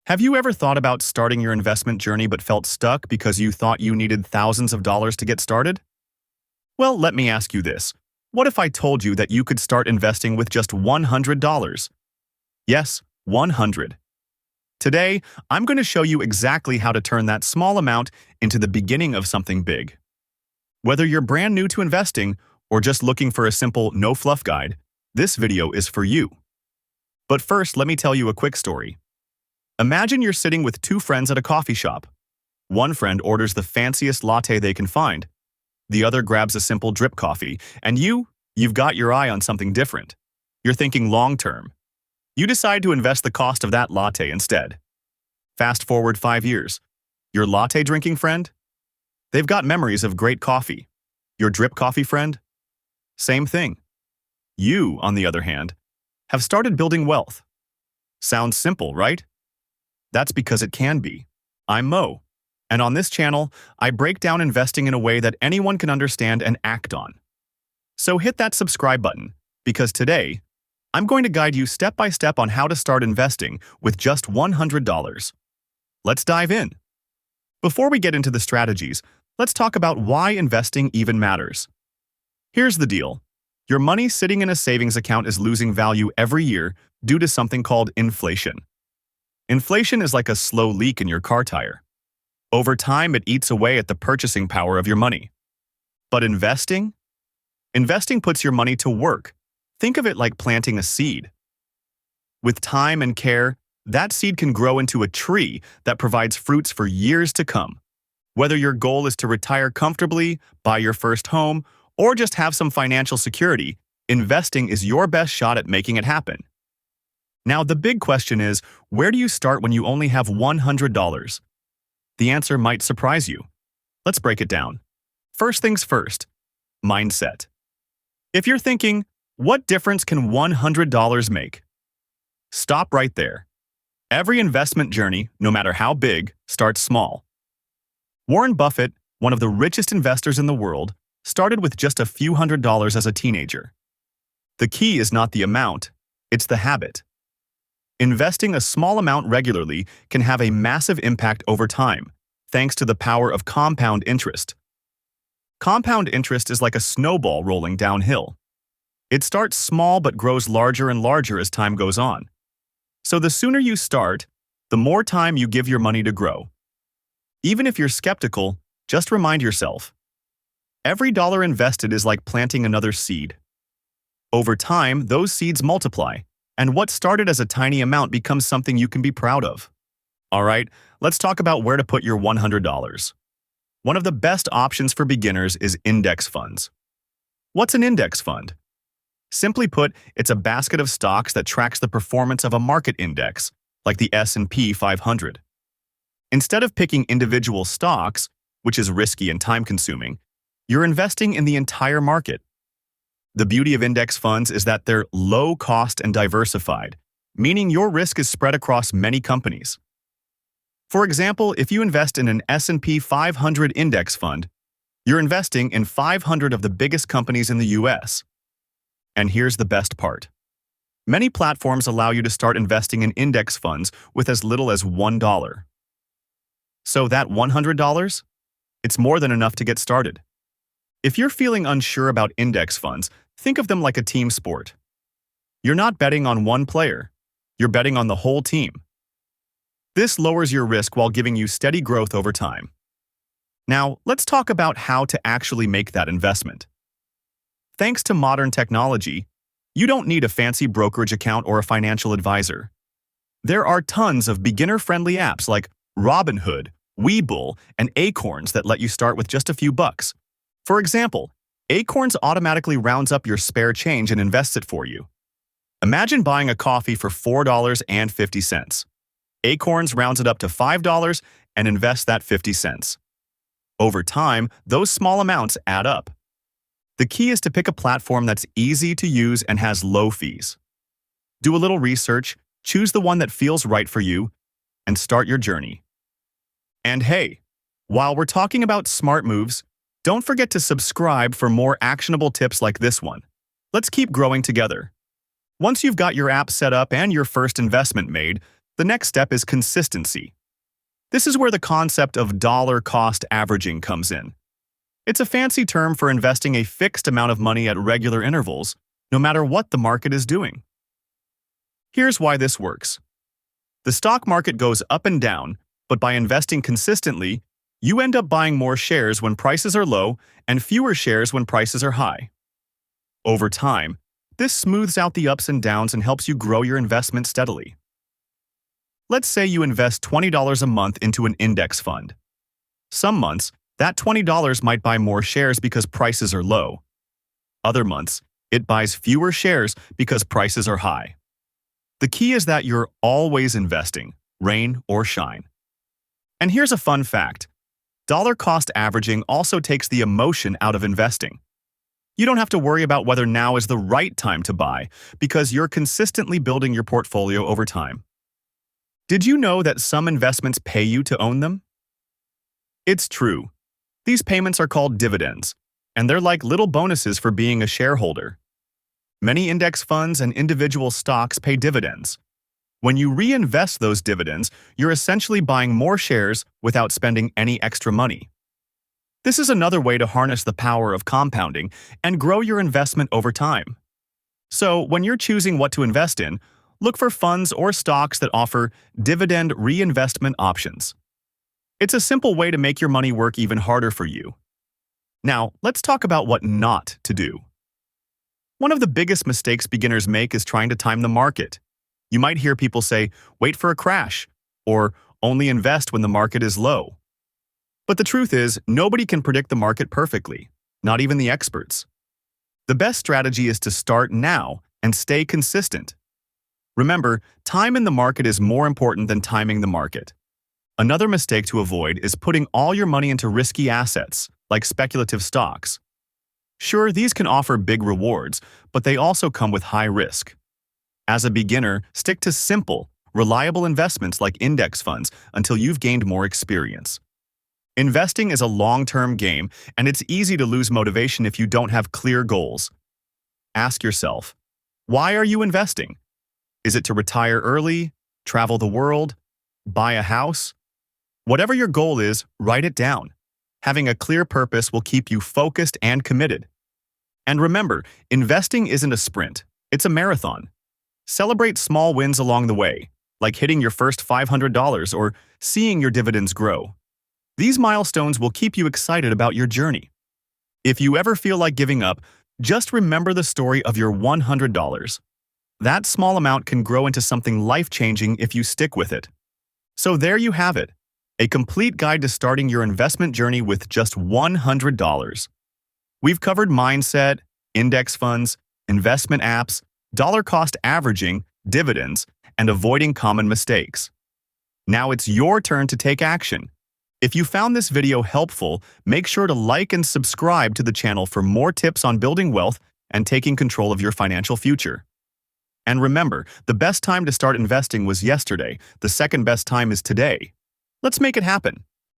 Have you ever thought about starting your investment journey but felt stuck because you thought you needed thousands of dollars to get started? Well, let me ask you this. What if I told you that you could start investing with just $100? Yes, 100. Today, I'm going to show you exactly how to turn that small amount into the beginning of something big. Whether you're brand new to investing or just looking for a simple, no-fluff guide, this video is for you. But first, let me tell you a quick story. Imagine you're sitting with two friends at a coffee shop. One friend orders the fanciest latte they can find. The other grabs a simple drip coffee, and you've got your eye on something different. You're thinking long-term. You decide to invest the cost of that latte instead. Fast forward 5 years. Your latte drinking friend? They've got memories of great coffee. Your drip coffee friend? Same thing. You, on the other hand, have started building wealth. Sounds simple, right? That's because it can be. I'm Mo, and on this channel, I break down investing in a way that anyone can understand and act on. So hit that subscribe button, because today, I'm going to guide you step by step on how to start investing with just $100. Let's dive in. Before we get into the strategies, let's talk about why investing even matters. Here's the deal. Your money sitting in a savings account is losing value every year due to something called inflation. Inflation is like a slow leak in your car tire. Over time, it eats away at the purchasing power of your money. But investing? Investing puts your money to work. Think of it like planting a seed. With time and care, that seed can grow into a tree that provides fruits for years to come. Whether your goal is to retire comfortably, buy your first home, or just have some financial security, investing is your best shot at making it happen. Now, the big question is, where do you start when you only have $100? The answer might surprise you. Let's break it down. First things first, mindset. If you're thinking, what difference can $100 make? Stop right there. Every investment journey, no matter how big, starts small. Warren Buffett, one of the richest investors in the world, started with just a few $100s as a teenager. The key is not the amount, it's the habit. Investing a small amount regularly can have a massive impact over time, thanks to the power of compound interest. Compound interest is like a snowball rolling downhill. It starts small but grows larger and larger as time goes on. So the sooner you start, the more time you give your money to grow. Even if you're skeptical, just remind yourself, every dollar invested is like planting another seed. Over time, those seeds multiply, and what started as a tiny amount becomes something you can be proud of. All right, let's talk about where to put your $100. One of the best options for beginners is index funds. What's an index fund? Simply put, it's a basket of stocks that tracks the performance of a market index, like the S&P 500. Instead of picking individual stocks, which is risky and time-consuming, you're investing in the entire market. The beauty of index funds is that they're low cost and diversified, meaning your risk is spread across many companies. For example, if you invest in an S&P 500 index fund, you're investing in 500 of the biggest companies in the US. And here's the best part. Many platforms allow you to start investing in index funds with as little as $1. So that $100? It's more than enough to get started. If you're feeling unsure about index funds, think of them like a team sport. You're not betting on one player. You're betting on the whole team. This lowers your risk while giving you steady growth over time. Now, let's talk about how to actually make that investment. Thanks to modern technology, you don't need a fancy brokerage account or a financial advisor. There are tons of beginner-friendly apps like Robinhood, Webull, and Acorns that let you start with just a few bucks. For example, Acorns automatically rounds up your spare change and invests it for you. Imagine buying a coffee for $4.50. Acorns rounds it up to $5 and invests that 50 cents. Over time, those small amounts add up. The key is to pick a platform that's easy to use and has low fees. Do a little research, choose the one that feels right for you, and start your journey. And hey, while we're talking about smart moves, don't forget to subscribe for more actionable tips like this one. Let's keep growing together. Once you've got your app set up and your first investment made, The next step is consistency. This is where the concept of dollar cost averaging comes in. It's a fancy term for investing a fixed amount of money at regular intervals, no matter what the market is doing. Here's why this works. The stock market goes up and down, but by investing consistently, you end up buying more shares when prices are low and fewer shares when prices are high. Over time, this smooths out the ups and downs and helps you grow your investment steadily. Let's say you invest $20 a month into an index fund. Some months, that $20 might buy more shares because prices are low. Other months, it buys fewer shares because prices are high. The key is that you're always investing, rain or shine. And here's a fun fact. Dollar cost averaging also takes the emotion out of investing. You don't have to worry about whether now is the right time to buy because you're consistently building your portfolio over time. Did you know that some investments pay you to own them? It's true. These payments are called dividends, and they're like little bonuses for being a shareholder. Many index funds and individual stocks pay dividends. When you reinvest those dividends, you're essentially buying more shares without spending any extra money. This is another way to harness the power of compounding and grow your investment over time. So, when you're choosing what to invest in, look for funds or stocks that offer dividend reinvestment options. It's a simple way to make your money work even harder for you. Now, let's talk about what not to do. One of the biggest mistakes beginners make is trying to time the market. You might hear people say, wait for a crash, or only invest when the market is low. But the truth is, nobody can predict the market perfectly, not even the experts. The best strategy is to start now and stay consistent. Remember, time in the market is more important than timing the market. Another mistake to avoid is putting all your money into risky assets, like speculative stocks. Sure, these can offer big rewards, but they also come with high risk. As a beginner, stick to simple, reliable investments like index funds until you've gained more experience. Investing is a long-term game, and it's easy to lose motivation if you don't have clear goals. Ask yourself, why are you investing? Is it to retire early, travel the world, buy a house? Whatever your goal is, write it down. Having a clear purpose will keep you focused and committed. And remember, investing isn't a sprint, it's a marathon. Celebrate small wins along the way, like hitting your first $500 or seeing your dividends grow. These milestones will keep you excited about your journey. If you ever feel like giving up, just remember the story of your $100. That small amount can grow into something life-changing if you stick with it. So there you have it, a complete guide to starting your investment journey with just $100. We've covered mindset, index funds, investment apps, dollar cost averaging, dividends, and avoiding common mistakes. Now it's your turn to take action. If you found this video helpful, make sure to like and subscribe to the channel for more tips on building wealth and taking control of your financial future. And remember, the best time to start investing was yesterday. The second best time is today. Let's make it happen.